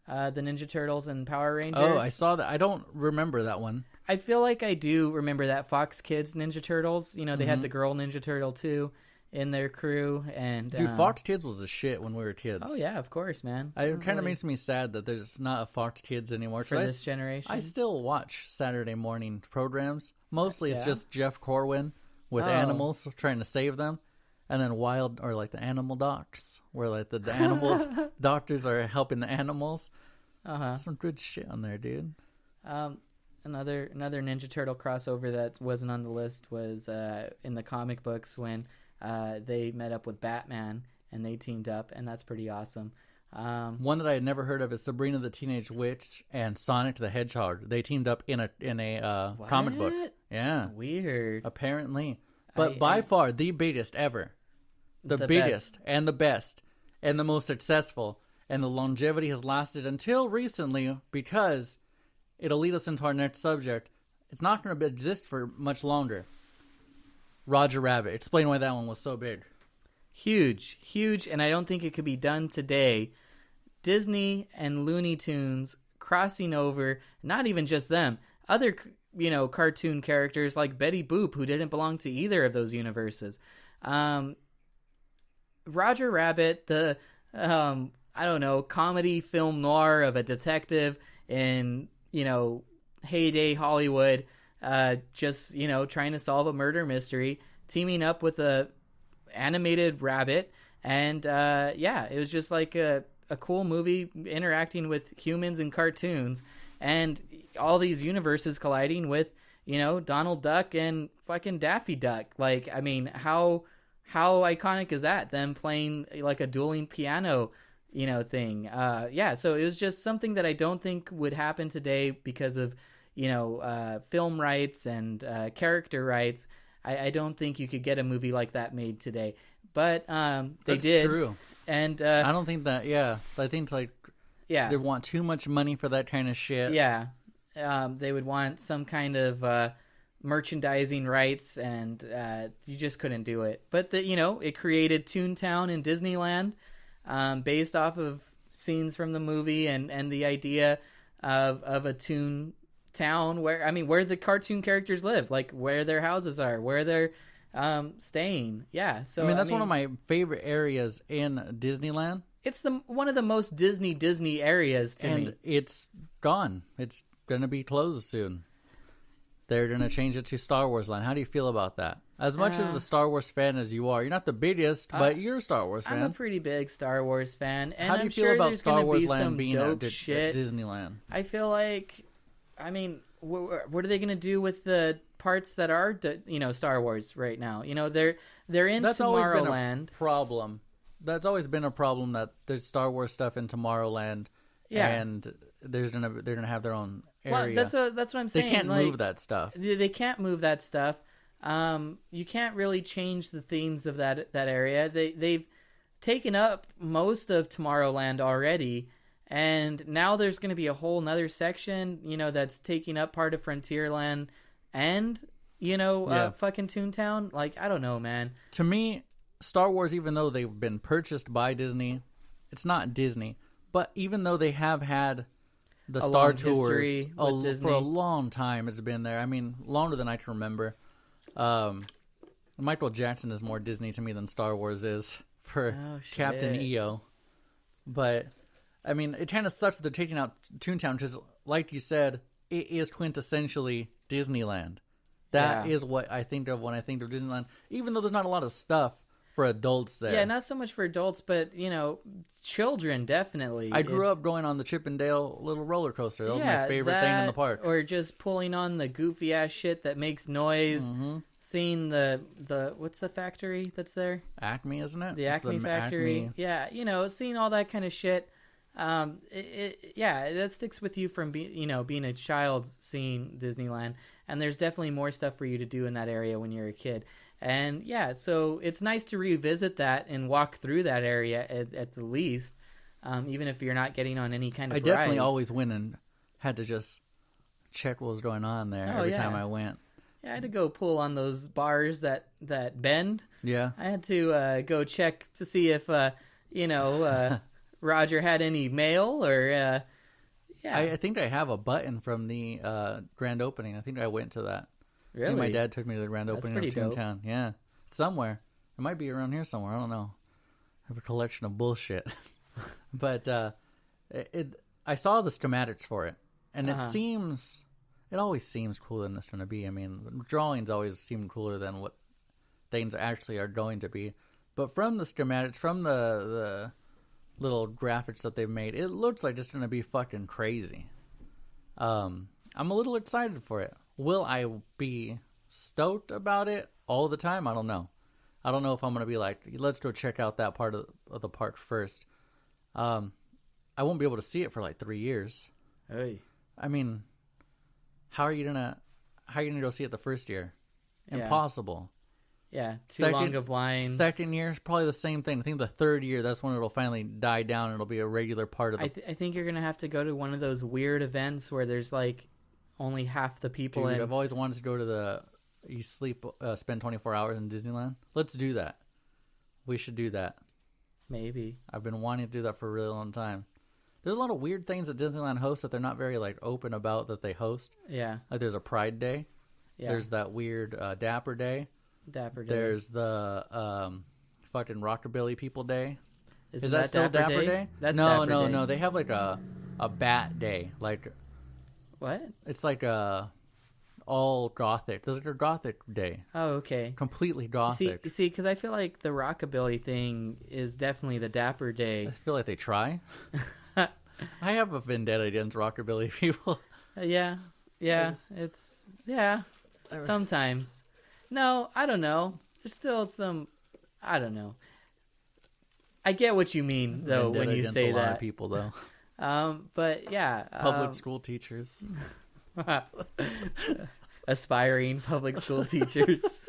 the Ninja Turtles and Power Rangers? Oh, I saw that. I don't remember that one. I feel like I do remember that Fox Kids Ninja Turtles. You know, they had the girl Ninja Turtle too in their crew, and dude, Fox Kids was the shit when we were kids. Oh yeah, of course, man. It kind of makes me sad that there's not a Fox Kids anymore for this generation. I still watch Saturday morning programs. Mostly it's just Jeff Corwin with animals trying to save them, and then Wild or like the Animal Docs, where like the animal doctors are helping the animals. Some good shit on there, dude. Another Ninja Turtle crossover that wasn't on the list was in the comic books when they met up with Batman and they teamed up, and that's pretty awesome. One that I had never heard of is Sabrina the Teenage Witch and Sonic the Hedgehog. They teamed up in a comic book. Yeah, weird. Apparently, but by far the biggest ever, the biggest best. And the best and the most successful. And the longevity has lasted until recently because it'll lead us into our next subject. It's not going to exist for much longer. Roger Rabbit. Explain why that one was so big. Huge, and I don't think it could be done today. Disney and Looney Tunes crossing over, not even just them, other, cartoon characters like Betty Boop, who didn't belong to either of those universes. Roger Rabbit, the, comedy film noir of a detective in, heyday Hollywood, trying to solve a murder mystery, teaming up with a animated rabbit, and it was just like a cool movie interacting with humans and cartoons, and all these universes colliding with Donald Duck and fucking Daffy Duck. Like, I mean, how iconic is that, them playing like a dueling piano thing. So it was just something that I don't think would happen today because of film rights and character rights. I don't think you could get a movie like that made today, but they did. That's true. And I don't think that. Yeah, I think they want too much money for that kind of shit. Yeah, they would want some kind of merchandising rights, and you just couldn't do it. But it created Toontown in Disneyland, based off of scenes from the movie and the idea of a toon town where the cartoon characters live, like where their houses are, where they're staying. Yeah, so that's one of my favorite areas in Disneyland. It's one of the most Disney areas to me. And it's gone. It's going to be closed soon. They're going to change it to Star Wars Land. How do you feel about that? As much as a Star Wars fan as you are, you're not the biggest, but you're a Star Wars fan. I'm a pretty big Star Wars fan. And how do you feel about Star Wars Land being at Disneyland? I feel like, what are they going to do with the parts that are, Star Wars right now? They're in Tomorrowland. Problem. That's always been a problem, that there's Star Wars stuff in Tomorrowland, and they're gonna have their own area. Well, that's what I'm saying. They can't move that stuff. They can't move that stuff. You can't really change the themes of that area. They've taken up most of Tomorrowland already, and now there's going to be a whole nother section, that's taking up part of Frontierland and fucking Toontown. Like, I don't know, man. To me, Star Wars, even though they've been purchased by Disney, it's not Disney. But even though they have had the Star Tours for a long time, it's been there. I mean, longer than I can remember. Michael Jackson is more Disney to me than Star Wars is for Captain EO. But, it kind of sucks that they're taking out Toontown because, like you said, it is quintessentially Disneyland. That is what I think of when I think of Disneyland, even though there's not a lot of stuff for adults there. Yeah, not so much for adults, but, children, definitely. I grew up going on the Chip and Dale little roller coaster. That was my favorite thing in the park. Or just pulling on the goofy-ass shit that makes noise. Mm-hmm. Seeing the what's the factory that's there? Acme, isn't it? The Acme factory. Acme. Yeah, seeing all that kind of shit. That sticks with you from being a child seeing Disneyland. And there's definitely more stuff for you to do in that area when you're a kid. And so it's nice to revisit that and walk through that area at the least, even if you're not getting on any kind of rides. I definitely always went and had to just check what was going on there every time I went. Yeah, I had to go pull on those bars that bend. Yeah. I had to go check to see if, Roger had any mail or, I think I have a button from the grand opening. I think I went to that. Really? I think my dad took me to the grand opening of Toontown. Yeah. Somewhere. It might be around here somewhere. I don't know. I have a collection of bullshit. But I saw the schematics for it. And it always seems cooler than it's going to be. Drawings always seem cooler than what things actually are going to be. But from the schematics, from the little graphics that they've made, it looks like it's going to be fucking crazy. I'm a little excited for it. Will I be stoked about it all the time? I don't know. I don't know if I'm going to be like, let's go check out that part of the park first. I won't be able to see it for like 3 years. Hey. How are you gonna go see it the first year? Impossible. Yeah, too long of lines. Second year, probably the same thing. I think the third year, that's when it'll finally die down and it'll be a regular part of the... I think you're going to have to go to one of those weird events where there's like only half the people Dude, in. I've always wanted to go to the... You spend 24 hours in Disneyland. Let's do that. We should do that. Maybe. I've been wanting to do that for a really long time. There's a lot of weird things that Disneyland hosts that they're not very like open about that they host. Yeah. Like there's a Pride Day. Yeah. There's that weird Dapper Day. Dapper Day. There's the fucking Rockabilly People Day. Is that still Dapper Day? That's no, Dapper no, Day. no. They have like a Bat Day. Like What? it's like a all gothic. There's like a Gothic Day. Oh, okay. Completely gothic. See, because I feel like the Rockabilly thing is definitely the Dapper Day. I feel like they try. I have a vendetta against Rockabilly People. Yeah. Sometimes. No, I don't know. There's still some. I don't know. I get what you mean though Vendetta when you against say a lot that. of people though. But yeah. Public school teachers. Aspiring public school teachers.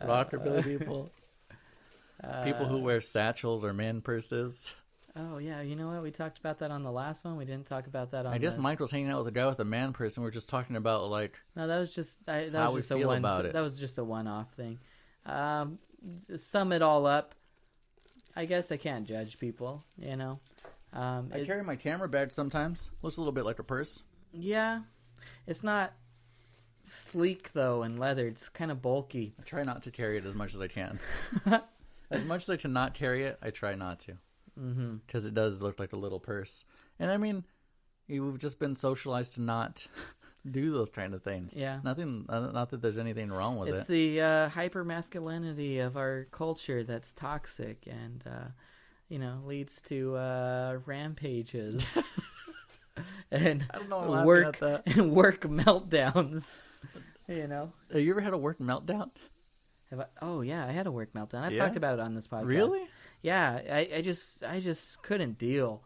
Rockabilly people. People who wear satchels or man purses. Oh yeah, you know what? We talked about that on the last one. We didn't talk about that on. I guess this. Mike was hanging out with a guy with a man purse, and we were just talking about like. No, that was just that how was just we a feel one. about it. That was just a one-off thing. Sum it all up. I guess I can't judge people. You know. I carry my camera badge sometimes. Looks a little bit like a purse. Yeah, it's not sleek though and leather. It's kind of bulky. I try not to carry it as much as I can. As much as I can not carry it, I try not to. Because it does look like a little purse. And I mean, you've just been socialized to not do those kind of things. Yeah. Nothing. Not that there's anything wrong with It's it. the hyper masculinity of our culture that's toxic and leads to rampages and I don't know why I'm work that. and work meltdowns. You know. Have you ever had a work meltdown? Oh yeah, I had a work meltdown. I've Yeah? talked about it on this podcast. Really? Yeah, I just couldn't deal,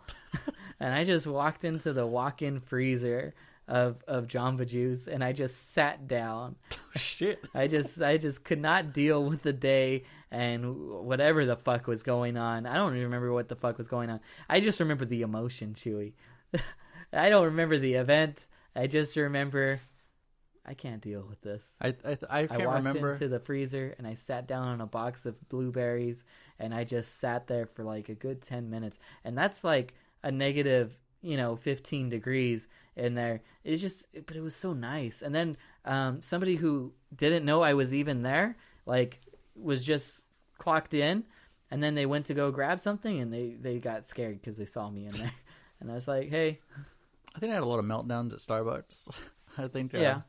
and I just walked into the walk-in freezer of Jamba Juice, and I just sat down. Shit. I just could not deal with the day and whatever the fuck was going on. I don't even remember what the fuck was going on. I just remember the emotion, Chewy. I don't remember the event. I just remember I can't deal with this. I can't walked remember. into the freezer and I sat down on a box of blueberries and I just sat there for like a good 10 minutes. And that's like a negative, 15 degrees in there. But it was so nice. And then somebody who didn't know I was even there, like, was just clocked in. And then they went to go grab something and they got scared because they saw me in there. And I was like, hey. I think I had a lot of meltdowns at Starbucks. I think. Yeah.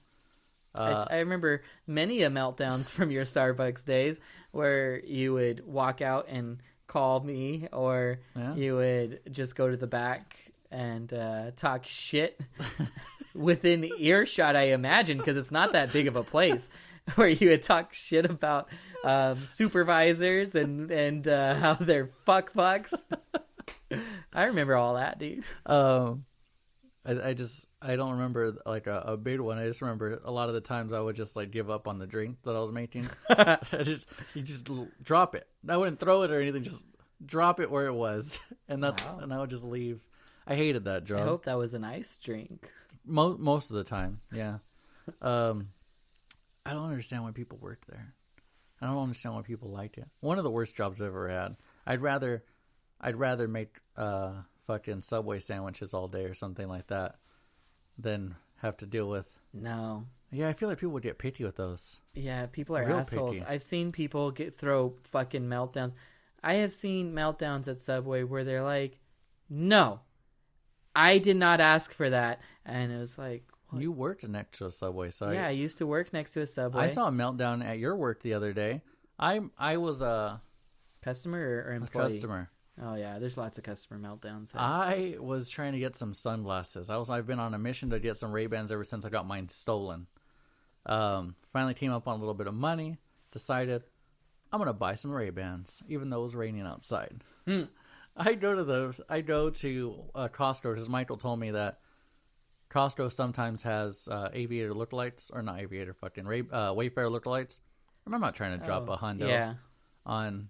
I remember many a meltdowns from your Starbucks days where you would walk out and call me, or you would just go to the back and talk shit within earshot, I imagine, because it's not that big of a place, where you would talk shit about supervisors and how they're fucks. I remember all that, dude. I don't remember like a big one. I just remember a lot of the times I would just like give up on the drink that I was making. You just drop it. I wouldn't throw it or anything. Just drop it where it was, and and I would just leave. I hated that job. I hope that was an ice drink. Most of the time, yeah. I don't understand why people work there. I don't understand why people like it. One of the worst jobs I've ever had. I'd rather make fucking Subway sandwiches all day or something like that than have to deal with. No. Yeah, I feel like people would get picky with those. Yeah, people are Real assholes. picky. I've seen people throw fucking meltdowns. I have seen meltdowns at Subway where they're like, no, I did not ask for that. And it was like, what? You worked next to a Subway, so yeah, I used to work next to a Subway. I saw a meltdown at your work the other day. I was a Customer or employee? customer. Oh yeah, there's lots of customer meltdowns. I was trying to get some sunglasses. I've been on a mission to get some Ray-Bans ever since I got mine stolen. Finally came up on a little bit of money. Decided I'm gonna buy some Ray-Bans, even though it was raining outside. I go to Costco because Michael told me that Costco sometimes has aviator lookalikes, or not aviator, fucking Wayfair lookalikes. I'm not trying to drop a hundo Yeah, on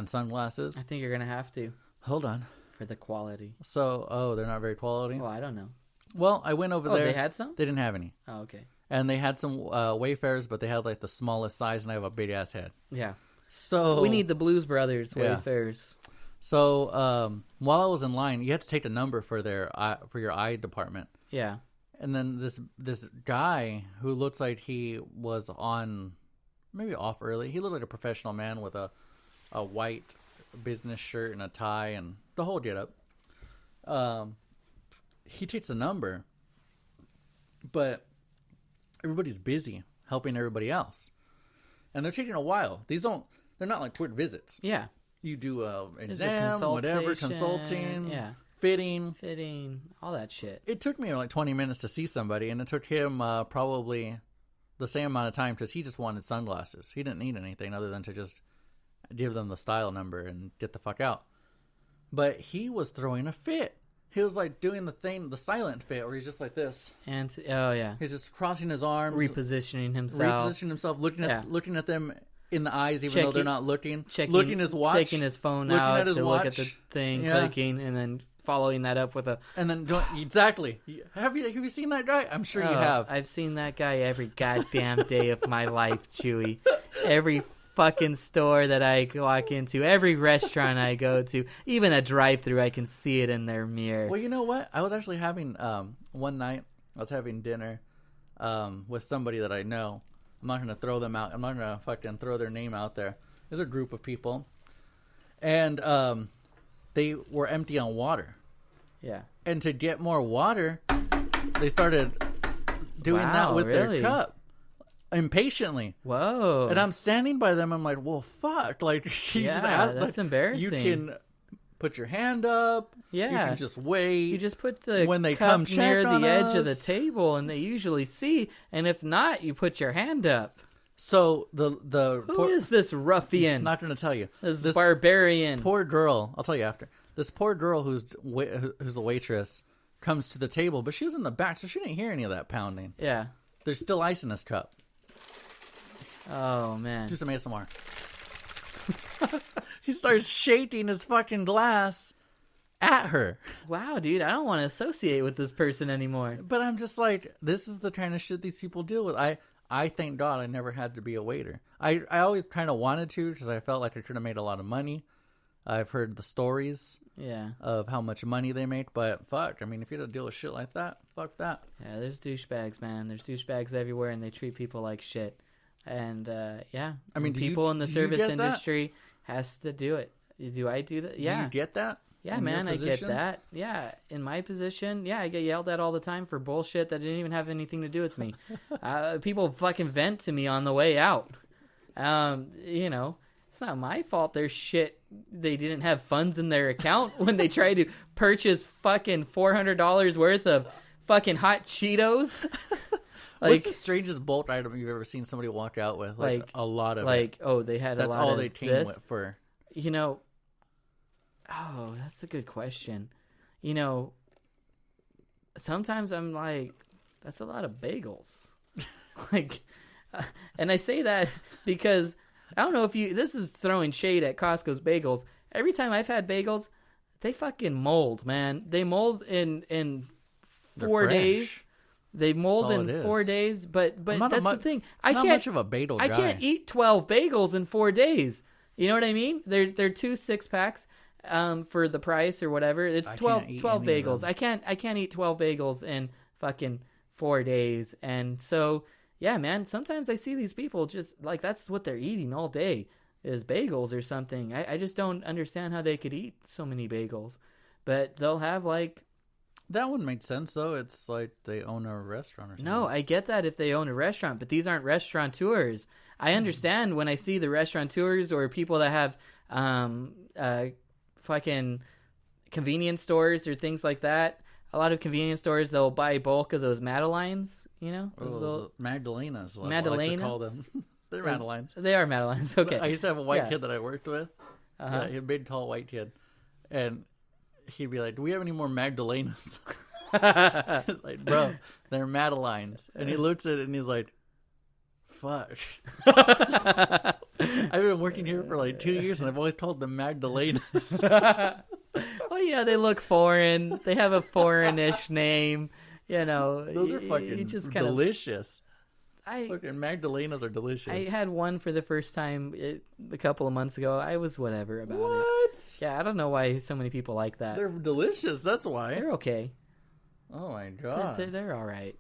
sunglasses. I think you're gonna have to Hold on. for the quality. So, they're not very quality? Well, I don't know. Well, I went over there. They had some? They didn't have any. Oh, okay. And they had some Wayfarers, but they had like the smallest size, and I have a big ass head. Yeah. So We need the Blues Brothers Yeah. Wayfarers. So while I was in line, you had to take the number for your eye department. Yeah. And then this guy who looks like he was on, maybe off early. He looked like a professional man with a white business shirt and a tie and the whole get up. He takes the number, but everybody's busy helping everybody else, and they're taking a while. They're not like quick visits. Yeah. You do an There's a exam, whatever, consultation, consulting, yeah. fitting, all that shit. It took me like 20 minutes to see somebody, and it took him probably the same amount of time because he just wanted sunglasses. He didn't need anything other than to just give them the style number and get the fuck out. But he was throwing a fit. He was like doing the silent fit, where he's just like this. And oh yeah, He's just crossing his arms, repositioning himself, looking at them in the eyes, even though Checking- they're not looking. checking looking at his watch, checking his phone looking out at his to watch. look at the thing, Yeah. clicking, and then following that up with a. and then exactly. Have you seen that guy? I'm sure you have. I've seen that guy every goddamn day of my life, Chewy. Every fucking store that I walk into, every restaurant I go to, even a drive-through, I can see it in their mirror. Well, you know what? I was actually having one night. I was having dinner with somebody that I know. I'm not going to throw them out. I'm not going to fucking throw their name out there. There's a group of people, and they were empty on water. Yeah. And to get more water, they started doing that with really? their cup impatiently. Whoa. And I'm standing by them. I'm like, well, fuck. Like, you just asked, that's like, embarrassing. You can put your hand up. Yeah. You can just wait. You just put the when they cup come check near on the edge of the us. table, and they usually see. And if not, you put your hand up. So Who is this ruffian? I'm not going to tell you. This barbarian. Poor girl. I'll tell you after. This poor girl who's the waitress comes to the table, but she was in the back, so she didn't hear any of that pounding. Yeah. There's still ice in this cup. Oh man. Do some ASMR. He starts shaking his fucking glass at her. Wow, dude, I don't want to associate with this person anymore. But I'm just like, this is the kind of shit these people deal with. I thank God I never had to be a waiter. I always kind of wanted to because I felt like I could have made a lot of money. I've heard the stories Yeah. of how much money they make, but fuck, I mean, if you had to deal with shit like that, fuck that. Yeah, there's douchebags, man. There's douchebags everywhere, and they treat people like shit. And yeah, I mean, people in the do you service get that? industry has to do it. Do I do that? Yeah. Do you get that? Yeah, in your man, I get position? that. Yeah, in my position, yeah, I get yelled at all the time for bullshit that didn't even have anything to do with me. People fucking vent to me on the way out. You know, it's not my fault. Their shit, they didn't have funds in their account when they tried to purchase fucking $400 worth of fucking hot Cheetos. What's the strangest bulk item you've ever seen somebody walk out with? Like a lot of it. Oh, they had That's a lot all of they came this. with for. You know, oh, that's a good question. You know, sometimes I'm like, that's a lot of bagels. Like, and I say that because I don't know if this is throwing shade at Costco's bagels. Every time I've had bagels, they fucking mold, man. They mold in They're 4 fresh. days. They mold That's all in it is. 4 days, but not that's the thing. I not can't much of a bagel I guy. can't eat 12 bagels in 4 days. You know what I mean? They're 2 6-packs for the price or whatever. It's I 12 can't eat 12 any of bagels. them. I can't eat 12 bagels in fucking 4 days. And so, yeah, man, sometimes I see these people just like that's what they're eating all day is bagels or something. I just don't understand how they could eat so many bagels. But they'll have like That wouldn't make sense though. It's like they own a restaurant or something. no, I get that if they own a restaurant, but these aren't restaurateurs. I understand when I see the restaurateurs or people that have fucking convenience stores or things like that. A lot of convenience stores, they'll buy bulk of those Madeleines, you know? Those little, Magdalenas. Like I like to call them. Magdalenas? They're Madeleines. They are Madeleines, okay. I used to have a white Yeah. kid that I worked with. Uh-huh. Yeah, he a big, tall, white kid, and he'd be like, "Do we have any more Magdalenas?" It's like, bro, they're Madeleines. And he looks at it and he's like, Fuck. I've been working here for like 2 years, and I've always called them Magdalenas. Well, they look foreign. They have a foreign-ish name. Those are fucking just delicious. I Fucking Magdalenas are delicious. I had one for the first time a couple of months ago. I was whatever about it. What? Yeah, I don't know why so many people like that. They're delicious. That's why. They're okay. Oh my god. They're all right.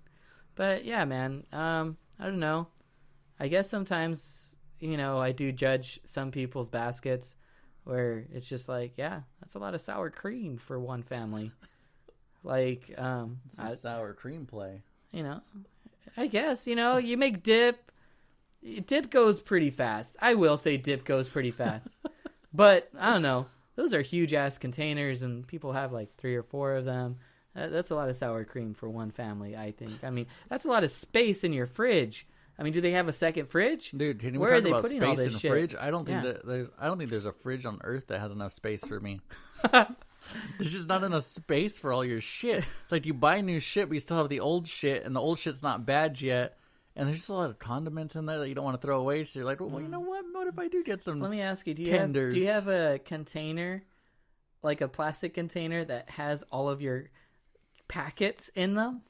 But yeah, man. I don't know. I guess sometimes I do judge some people's baskets where it's just like, yeah, that's a lot of sour cream for one family. Like, sour cream play. I guess, you make dip. Dip goes pretty fast. I will say dip goes pretty fast. But, I don't know. Those are huge-ass containers, and people have like 3 or 4 of them. That's a lot of sour cream for one family, I think. I mean, that's a lot of space in your fridge. I mean, do they have a second fridge? Dude, can we Where talk about space in a shit? fridge? I don't think there's a fridge on Earth that has enough space for me. There's just not enough space for all your shit. It's like you buy new shit, but you still have the old shit, and the old shit's not bad yet. And there's just a lot of condiments in there that you don't want to throw away. So you're like, well, you know what? What if I do get some? Let me ask you: do tenders? you have a container, like a plastic container that has all of your packets in them?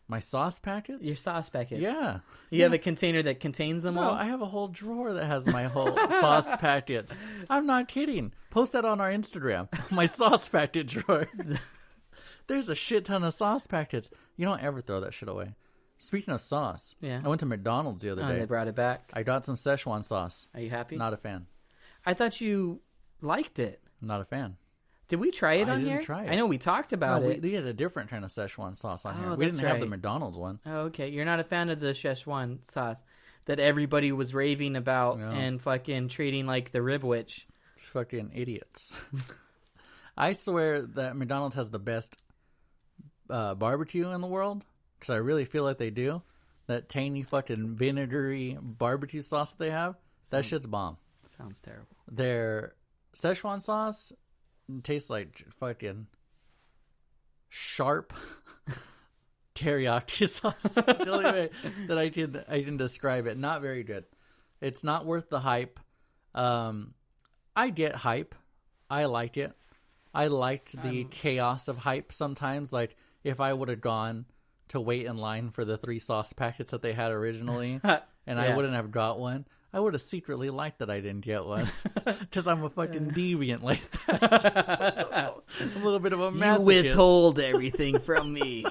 My sauce packets? Your sauce packets. Yeah. You have a container that contains them all? I have a whole drawer that has my whole sauce packets. I'm not kidding. Post that on our Instagram. My sauce packet drawer. There's a shit ton of sauce packets. You don't ever throw that shit away. Speaking of sauce, yeah. I went to McDonald's the other day. They brought it back. I got some Szechuan sauce. Are you happy? Not a fan. I thought you liked it. Not a fan. Did we try it on here? I didn't try it. I know we talked about it. We had a different kind of Szechuan sauce on here. Oh, We didn't have the right. McDonald's one. Oh, okay. You're not a fan of the Szechuan sauce that everybody was raving about and fucking treating like the rib witch. Fucking idiots. I swear that McDonald's has the best barbecue in the world, because I really feel like they do. That tangy fucking vinegary barbecue sauce that they have, that shit's bomb. Sounds terrible. Their Szechuan sauce tastes like fucking sharp teriyaki sauce. That's the only way that I can describe it. Not very good. It's not worth the hype. I get hype. I like it. I liked the chaos of hype sometimes. Like, if I would have gone to wait in line for the 3 sauce packets that they had originally, and I wouldn't have got one, I would have secretly liked that I didn't get one. Because I'm a fucking deviant like that. A little bit of a masochist. You withhold everything from me.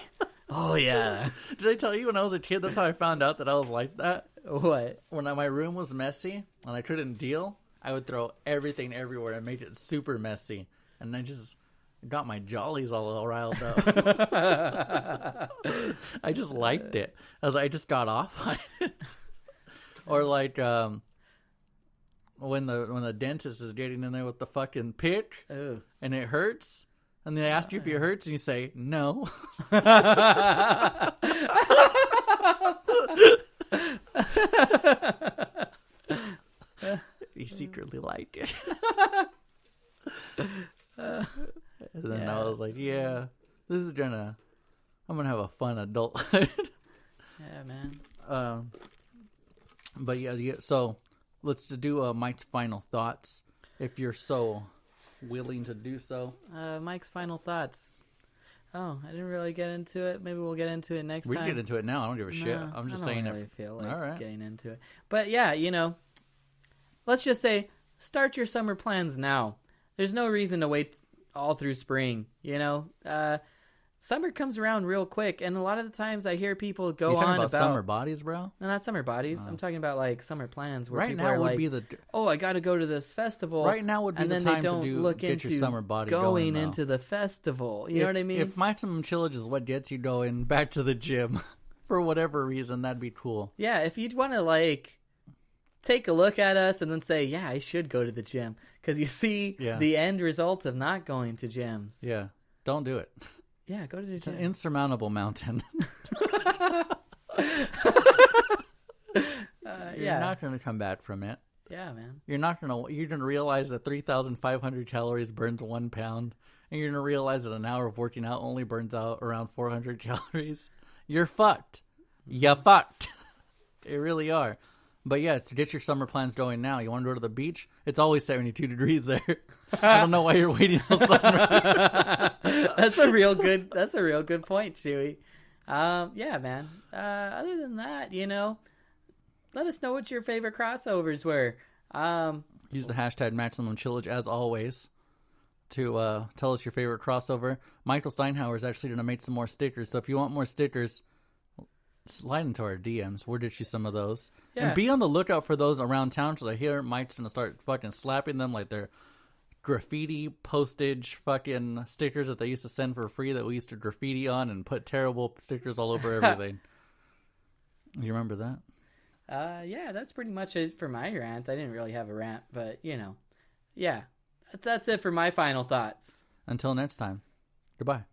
Oh, yeah. Did I tell you when I was a kid, that's how I found out that I was like that? What? When my room was messy and I couldn't deal, I would throw everything everywhere and make it super messy. And I just got my jollies all riled up. I just liked it. I just got off on it. Or like when the dentist is getting in there with the fucking pick and it hurts, and they ask you if it hurts and you say no. You secretly liked it. And then I was like, yeah, I'm gonna have a fun adulthood. Yeah, man. But yeah, so let's do Mike's final thoughts, if you're so willing to do so. Mike's final thoughts. Oh, I didn't really get into it. Maybe we'll get into it next We time. can get into it now. I don't give a shit. I'm just saying. I don't really feel like all right. getting into it. But yeah, let's just say start your summer plans now. There's no reason to wait all through spring. Summer comes around real quick, and a lot of the times I hear people go You talking on about summer bodies, bro? No, not summer bodies. I'm talking about like summer plans where Right people now are would like, be the "Oh, I got to go to this festival." Right now would be and the then time they don't to look get into your summer body going though. into the festival. You know what I mean? If maximum chillage is what gets you going back to the gym, for whatever reason, that'd be cool. Yeah, if you'd want to like take a look at us and then say, "Yeah, I should go to the gym," because you see the end result of not going to gyms. Yeah, don't do it. Yeah, go to the It's gym. an insurmountable mountain. You're not going to come back from it. Yeah, man. You're going to realize that 3,500 calories burns 1 pound, and you're going to realize that an hour of working out only burns out around 400 calories. You're fucked. You fucked. They really are. But yeah, to get your summer plans going now, you want to go to the beach? It's always 72 degrees there. I don't know why you're waiting till summer. That's a real good point, Chewy. Yeah, man. Other than that, let us know what your favorite crossovers were. Use the hashtag Maximum Chillage as always to tell us your favorite crossover. Michael Steinhauer is actually going to make some more stickers. So if you want more stickers, slide into our DMs. We'll get you some of those. Yeah. And be on the lookout for those around town because I hear Mike's going to start fucking slapping them like they're graffiti postage fucking stickers that they used to send for free that we used to graffiti on and put terrible stickers all over everything. You remember that? Yeah, that's pretty much it for my rant. I didn't really have a rant, but yeah, that's it for my final thoughts. Until next time, goodbye.